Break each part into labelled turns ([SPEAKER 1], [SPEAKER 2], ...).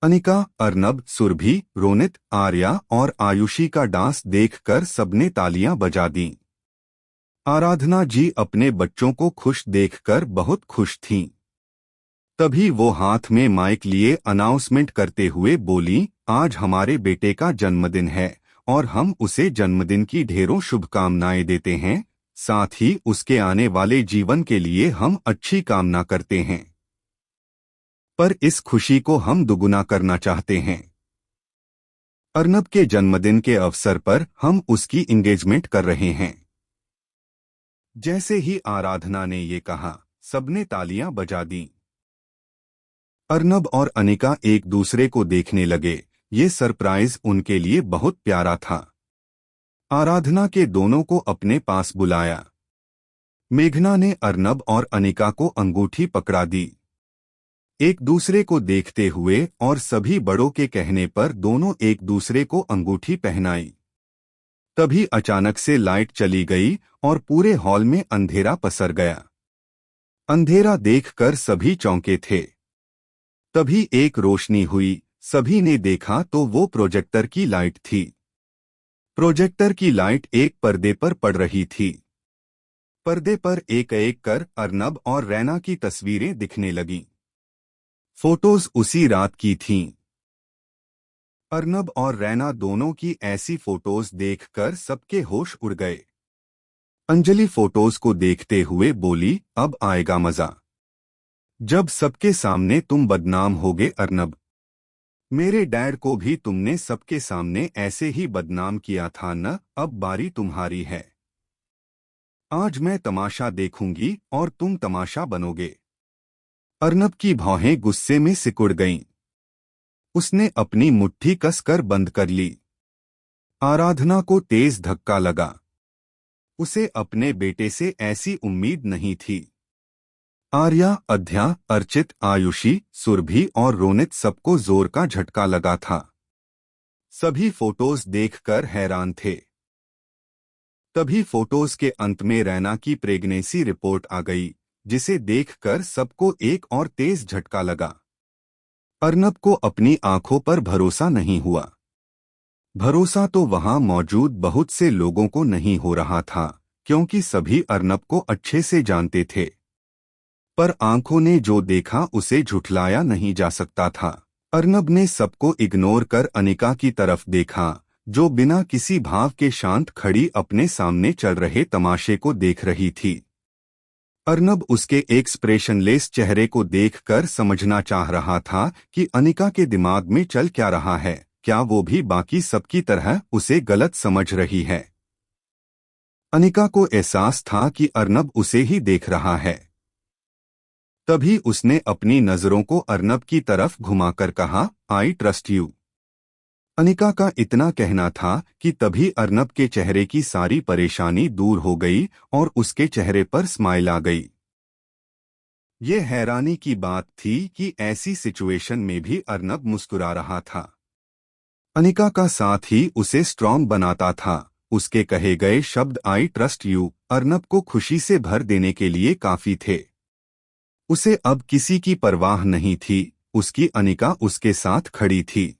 [SPEAKER 1] अनिका, अर्नब, सुरभि, रोनित, आर्या और आयुषी का डांस देखकर सबने तालियां बजा दीं। आराधना जी अपने बच्चों को खुश देखकर बहुत खुश थीं। तभी वो हाथ में माइक लिए अनाउंसमेंट करते हुए बोली, आज हमारे बेटे का जन्मदिन है और हम उसे जन्मदिन की ढेरों शुभकामनाएं देते हैं। साथ ही उसके आने वाले जीवन के लिए हम अच्छी कामना करते हैं। पर इस खुशी को हम दुगुना करना चाहते हैं। अर्नब के जन्मदिन के अवसर पर हम उसकी इंगेजमेंट कर रहे हैं। जैसे ही आराधना ने ये कहा, सबने तालियां बजा दी। अर्नब और अनिका एक दूसरे को देखने लगे। ये सरप्राइज उनके लिए बहुत प्यारा था। आराधना के दोनों को अपने पास बुलाया। मेघना ने अर्नब और अनिका को अंगूठी पकड़ा दी। एक दूसरे को देखते हुए और सभी बड़ों के कहने पर दोनों एक दूसरे को अंगूठी पहनाई। तभी अचानक से लाइट चली गई और पूरे हॉल में अंधेरा पसर गया। अंधेरा देखकर सभी चौंके थे। तभी एक रोशनी हुई। सभी ने देखा तो वो प्रोजेक्टर की लाइट थी। प्रोजेक्टर की लाइट एक पर्दे पर पड़ रही थी। पर्दे पर एक एक कर अर्नब और रैना की तस्वीरें दिखने लगीं। फोटोज उसी रात की थीं। अर्नब और रैना दोनों की ऐसी फोटोज देखकर सबके होश उड़ गए। अंजलि फोटोज को देखते हुए बोली, अब आएगा मजा। जब सबके सामने तुम बदनाम होगे अर्नब। मेरे डैड को भी तुमने सबके सामने ऐसे ही बदनाम किया था न, अब बारी तुम्हारी है। आज मैं तमाशा देखूंगी और तुम तमाशा बनोगे। अर्नब की भौहें गुस्से में सिकुड़ गईं। उसने अपनी मुट्ठी कसकर बंद कर ली। आराधना को तेज धक्का लगा। उसे अपने बेटे से ऐसी उम्मीद नहीं थी। आर्या, अध्या, अर्चित, आयुषी, सुरभि और रोनित सबको जोर का झटका लगा था। सभी फोटोज देखकर हैरान थे। तभी फोटोज के अंत में रैना की प्रेगनेंसी रिपोर्ट आ गई, जिसे देखकर सबको एक और तेज झटका लगा। अर्नब को अपनी आंखों पर भरोसा नहीं हुआ। भरोसा तो वहां मौजूद बहुत से लोगों को नहीं हो रहा था, क्योंकि सभी अर्नब को अच्छे से जानते थे। पर आंखों ने जो देखा उसे झुठलाया नहीं जा सकता था। अर्नब ने सबको इग्नोर कर अनिका की तरफ देखा, जो बिना किसी भाव के शांत खड़ी अपने सामने चल रहे तमाशे को देख रही थी। अर्नब उसके एक्सप्रेशनलेस चेहरे को देखकर समझना चाह रहा था कि अनिका के दिमाग में चल क्या रहा है। क्या वो भी बाकी सबकी तरह उसे गलत समझ रही है? अनिका को एहसास था कि अर्नब उसे ही देख रहा है। तभी उसने अपनी नजरों को अर्नब की तरफ घुमाकर कहा, आई ट्रस्ट यू। अनिका का इतना कहना था कि तभी अर्नब के चेहरे की सारी परेशानी दूर हो गई और उसके चेहरे पर स्माइल आ गई। ये हैरानी की बात थी कि ऐसी सिचुएशन में भी अर्नब मुस्कुरा रहा था। अनिका का साथ ही उसे स्ट्रॉन्ग बनाता था। उसके कहे गए शब्द आई ट्रस्ट यू अर्नब को खुशी से भर देने के लिए काफी थे। उसे अब किसी की परवाह नहीं थी। उसकी अनिका उसके साथ खड़ी थी।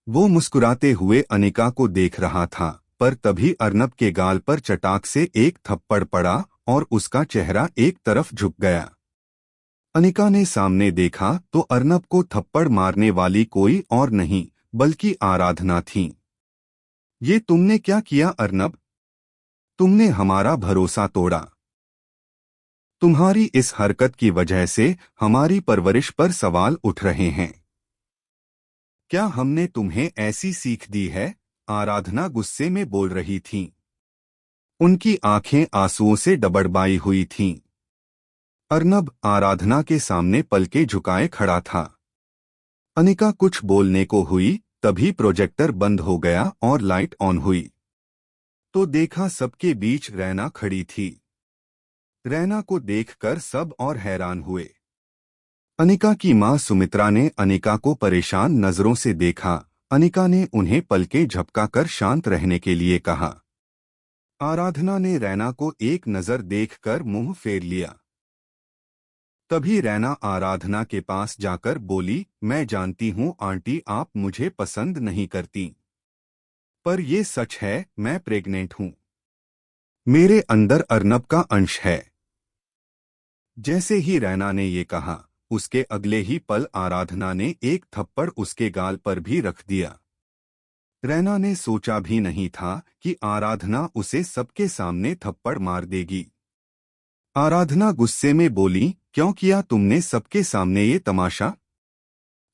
[SPEAKER 1] वो मुस्कुराते हुए अनिका को देख रहा था, पर तभी अर्नब के गाल पर चटाक से एक थप्पड़ पड़ा और उसका चेहरा एक तरफ झुक गया। अनिका ने सामने देखा तो अर्नब को थप्पड़ मारने वाली कोई और नहीं बल्कि आराधना थी। ये तुमने क्या किया अर्नब? तुमने हमारा भरोसा तोड़ा। तुम्हारी इस हरकत की वजह से हमारी परवरिश पर सवाल उठ रहे हैं। क्या हमने तुम्हें ऐसी सीख दी है? आराधना गुस्से में बोल रही थीं। उनकी आंखें आंसुओं से डबडबाई हुई थीं। अर्नब आराधना के सामने पलके झुकाए खड़ा था। अनिका कुछ बोलने को हुई, तभी प्रोजेक्टर बंद हो गया और लाइट ऑन हुई। तो देखा सबके बीच रैना खड़ी थी। रैना को देखकर सब और हैरान हुए। अनिका की मां सुमित्रा ने अनिका को परेशान नजरों से देखा। अनिका ने उन्हें पलकें झपकाकर शांत रहने के लिए कहा। आराधना ने रैना को एक नजर देखकर मुंह फेर लिया। तभी रैना आराधना के पास जाकर बोली, मैं जानती हूँ आंटी आप मुझे पसंद नहीं करती, पर ये सच है, मैं प्रेग्नेंट हूँ। मेरे अंदर अर्नब का अंश है। जैसे ही रैना ने ये कहा, उसके अगले ही पल आराधना ने एक थप्पड़ उसके गाल पर भी रख दिया। रैना ने सोचा भी नहीं था कि आराधना उसे सबके सामने थप्पड़ मार देगी। आराधना गुस्से में बोली, क्यों किया तुमने सबके सामने ये तमाशा?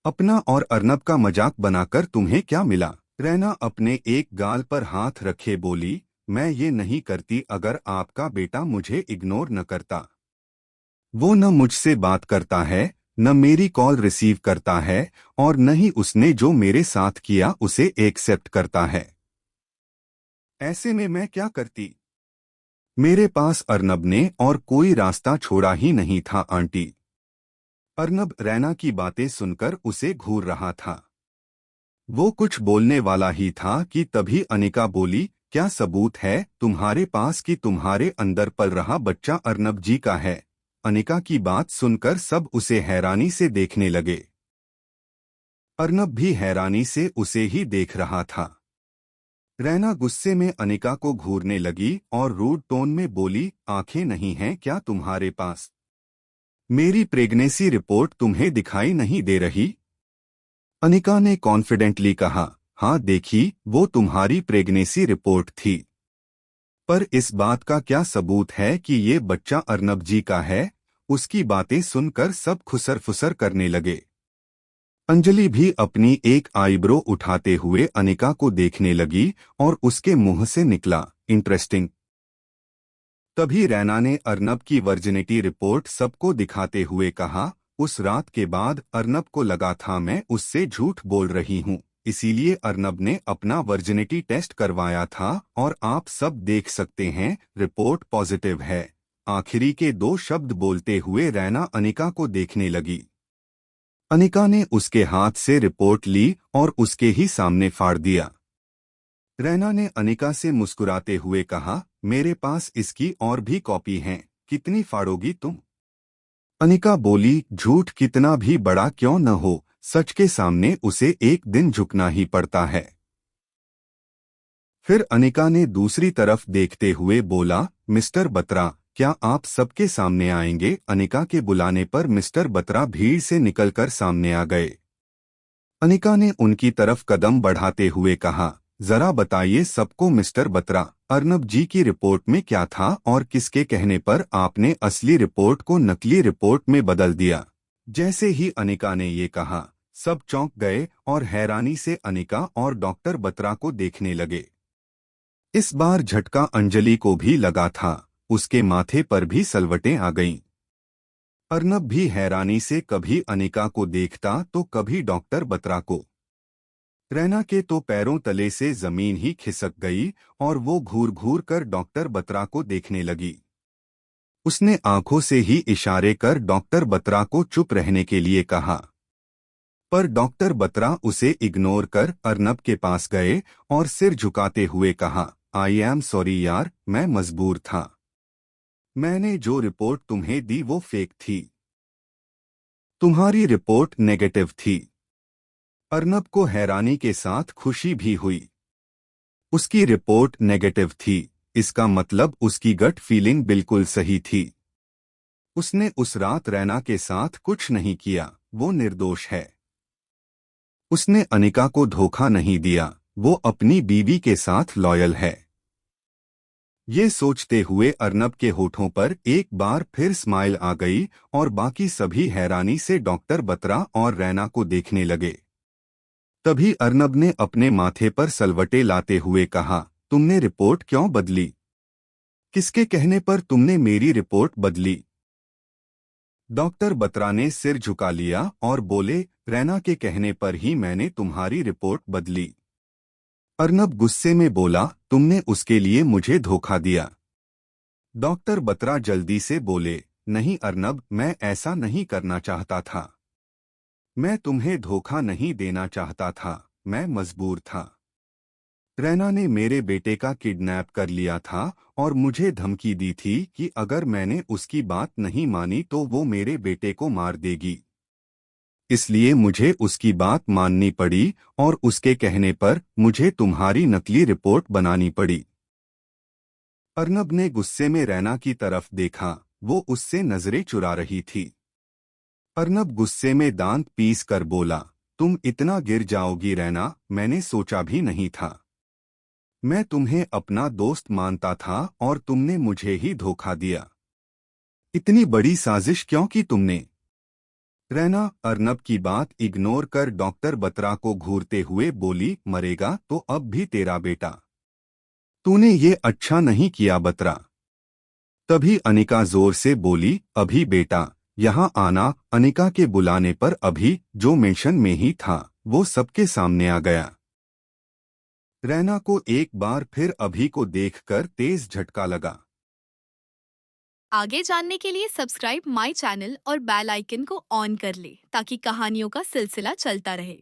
[SPEAKER 1] अपना और अर्नब का मजाक बनाकर तुम्हें क्या मिला? रैना अपने एक गाल पर हाथ रखे बोली, मैं ये नहीं करती अगर आपका बेटा मुझे इग्नोर न करता। वो न मुझसे बात करता है, न मेरी कॉल रिसीव करता है, और न ही उसने जो मेरे साथ किया उसे एक्सेप्ट करता है। ऐसे में मैं क्या करती? मेरे पास अर्नब ने और कोई रास्ता छोड़ा ही नहीं था आंटी। अर्नब रैना की बातें सुनकर उसे घूर रहा था। वो कुछ बोलने वाला ही था कि तभी अनिका बोली, क्या सबूत है तुम्हारे पास कि तुम्हारे अंदर पल रहा बच्चा अर्नब जी का है? अनिका की बात सुनकर सब उसे हैरानी से देखने लगे। अर्नब भी हैरानी से उसे ही देख रहा था। रैना गुस्से में अनिका को घूरने लगी और रूड टोन में बोली, आंखें नहीं हैं क्या तुम्हारे पास? मेरी प्रेगनेंसी रिपोर्ट तुम्हें दिखाई नहीं दे रही? अनिका ने कॉन्फिडेंटली कहा, हाँ देखी, वो तुम्हारी प्रेगनेंसी रिपोर्ट थी। पर इस बात का क्या सबूत है कि ये बच्चा अर्नब जी का है? उसकी बातें सुनकर सब खुसर फुसर करने लगे। अंजलि भी अपनी एक आईब्रो उठाते हुए अनिका को देखने लगी और उसके मुंह से निकला, इंटरेस्टिंग। तभी रैना ने अर्नब की वर्जिनिटी रिपोर्ट सबको दिखाते हुए कहा, उस रात के बाद अर्नब को लगा था मैं उससे झूठ बोल रही हूँ, इसीलिए अर्नब ने अपना वर्जिनिटी टेस्ट करवाया था और आप सब देख सकते हैं रिपोर्ट पॉजिटिव है। आखिरी के दो शब्द बोलते हुए रैना अनिका को देखने लगी। अनिका ने उसके हाथ से रिपोर्ट ली और उसके ही सामने फाड़ दिया। रैना ने अनिका से मुस्कुराते हुए कहा, मेरे पास इसकी और भी कॉपी हैं, कितनी फाड़ोगी तुम? अनिका बोली, झूठ कितना भी बड़ा क्यों न हो, सच के सामने उसे एक दिन झुकना ही पड़ता है। फिर अनिका ने दूसरी तरफ देखते हुए बोला, मिस्टर बत्रा, क्या आप सबके सामने आएंगे? अनिका के बुलाने पर मिस्टर बत्रा भीड़ से निकलकर सामने आ गए। अनिका ने उनकी तरफ कदम बढ़ाते हुए कहा, जरा बताइए सबको मिस्टर बत्रा, अर्नब जी की रिपोर्ट में क्या था और किसके कहने पर आपने असली रिपोर्ट को नकली रिपोर्ट में बदल दिया? जैसे ही अनिका ने ये कहा, सब चौंक गए और हैरानी से अनिका और डॉक्टर बत्रा को देखने लगे। इस बार झटका अंजलि को भी लगा था, उसके माथे पर भी सलवटें आ गईं। अर्नब भी हैरानी से कभी अनिका को देखता तो कभी डॉक्टर बत्रा को। रैना के तो पैरों तले से जमीन ही खिसक गई और वो घूर घूर कर डॉक्टर बत्रा को देखने लगी। उसने आंखों से ही इशारे कर डॉक्टर बत्रा को चुप रहने के लिए कहा, पर डॉक्टर बत्रा उसे इग्नोर कर अर्नब के पास गए और सिर झुकाते हुए कहा, आई एम सॉरी यार, मैं मजबूर था। मैंने जो रिपोर्ट तुम्हें दी वो फेक थी। तुम्हारी रिपोर्ट नेगेटिव थी। अर्नब को हैरानी के साथ खुशी भी हुई। उसकी रिपोर्ट नेगेटिव थी, इसका मतलब उसकी गट फीलिंग बिल्कुल सही थी। उसने उस रात रैना के साथ कुछ नहीं किया, वो निर्दोष है। उसने अनिका को धोखा नहीं दिया, वो अपनी बीवी के साथ लॉयल है। ये सोचते हुए अर्नब के होठों पर एक बार फिर स्माइल आ गई और बाकी सभी हैरानी से डॉक्टर बत्रा और रैना को देखने लगे। तभी अर्नब ने अपने माथे पर सलवटे लाते हुए कहा, तुमने रिपोर्ट क्यों बदली? किसके कहने पर तुमने मेरी रिपोर्ट बदली? डॉक्टर बत्रा ने सिर झुका लिया और बोले, रैना के कहने पर ही मैंने तुम्हारी रिपोर्ट बदली। अर्नब गुस्से में बोला, तुमने उसके लिए मुझे धोखा दिया। डॉक्टर बत्रा जल्दी से बोले, नहीं अर्नब, मैं ऐसा नहीं करना चाहता था। मैं तुम्हें धोखा नहीं देना चाहता था, मैं मजबूर था। रैना ने मेरे बेटे का किडनैप कर लिया था और मुझे धमकी दी थी कि अगर मैंने उसकी बात नहीं मानी तो वो मेरे बेटे को मार देगी। इसलिए मुझे उसकी बात माननी पड़ी और उसके कहने पर मुझे तुम्हारी नकली रिपोर्ट बनानी पड़ी। अर्नब ने गुस्से में रैना की तरफ देखा, वो उससे नजरें चुरा रही थी। अर्नब गुस्से में दांत पीस कर बोला, तुम इतना गिर जाओगी रैना, मैंने सोचा भी नहीं था। मैं तुम्हें अपना दोस्त मानता था और तुमने मुझे ही धोखा दिया। इतनी बड़ी साजिश क्यों की तुमने? रैना अर्नब की बात इग्नोर कर डॉक्टर बत्रा को घूरते हुए बोली, मरेगा तो अब भी तेरा बेटा। तूने ये अच्छा नहीं किया बत्रा। तभी अनिका जोर से बोली, अभी बेटा यहाँ आना। अनिका के बुलाने पर अभी, जो मेंशन में ही था, वो सबके सामने आ गया। रैना को एक बार फिर अभी को देखकर तेज झटका लगा।
[SPEAKER 2] आगे जानने के लिए सब्सक्राइब माई चैनल और बेल आइकन को ऑन कर ले ताकि कहानियों का सिलसिला चलता रहे।